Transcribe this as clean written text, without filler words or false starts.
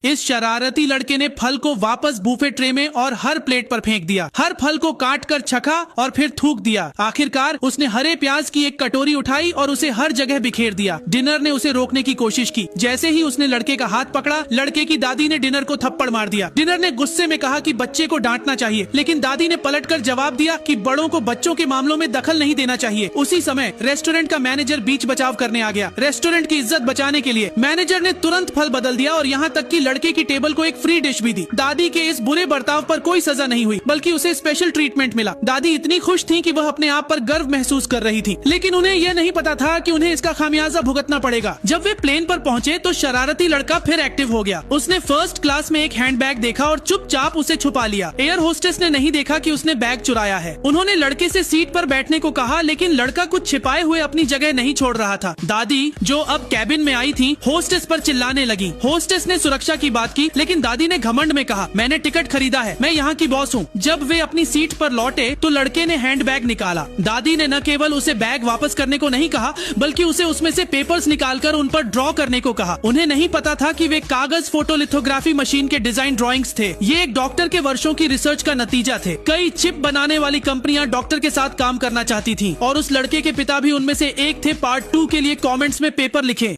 इस शरारती लड़के ने फल को वापस बूफे ट्रे में और हर प्लेट पर फेंक दिया। हर फल को काट कर चखा और फिर थूक दिया। आखिरकार उसने हरे प्याज की एक कटोरी उठाई और उसे हर जगह बिखेर दिया। डिनर ने उसे रोकने की कोशिश की। जैसे ही उसने लड़के का हाथ पकड़ा, लड़के की दादी ने डिनर को थप्पड़ मार दिया। डिनर ने गुस्से में कहा कि बच्चे को डांटना चाहिए, लेकिन दादी ने पलटकर जवाब दिया कि बड़ों को बच्चों के मामलों में दखल नहीं देना चाहिए। उसी समय रेस्टोरेंट का मैनेजर बीच बचाव करने आ गया। रेस्टोरेंट की इज्जत बचाने के लिए मैनेजर ने तुरंत फल बदल दिया और यहाँ तक कि लड़के की टेबल को एक फ्री डिश भी दी। दादी के इस बुरे बर्ताव पर कोई सजा नहीं हुई, बल्कि उसे स्पेशल ट्रीटमेंट मिला। दादी इतनी खुश थी कि वह अपने आप पर गर्व महसूस कर रही थी, लेकिन उन्हें यह नहीं पता था कि उन्हें इसका खामियाजा भुगतना पड़ेगा। जब वे प्लेन पर पहुंचे तो शरारती लड़का फिर एक्टिव हो गया। उसने फर्स्ट क्लास में एक हैंडबैग देखा और चुपचाप उसे छुपा लिया। एयर होस्टेस ने नहीं देखा कि उसने बैग चुराया है। उन्होंने लड़के से सीट पर बैठने को कहा, लेकिन लड़का कुछ छिपाए हुए अपनी जगह नहीं छोड़ रहा था। दादी, जो अब कैबिन में आई थी, होस्टेस पर चिल्लाने लगी। होस्टेस ने सुरक्षा की बात की, लेकिन दादी ने घमंड में कहा, मैंने टिकट खरीदा है, मैं यहाँ की बॉस हूँ। जब वे अपनी सीट पर लौटे तो लड़के ने हैंडबैग निकाला। दादी ने न केवल उसे बैग वापस करने को नहीं कहा, बल्कि उसे उसमें से पेपर्स निकालकर उन पर ड्रॉ करने को कहा। उन्हें नहीं पता था कि वे कागज फोटोलिथोग्राफी मशीन के डिजाइन ड्रॉइंग्स थे। ये एक डॉक्टर के वर्षों की रिसर्च का नतीजा थे। कई चिप बनाने वाली कंपनियां डॉक्टर के साथ काम करना चाहती थी और उस लड़के के पिता भी उनमें से एक थे। पार्ट 2 के लिए कमेंट्स में पेपर लिखें।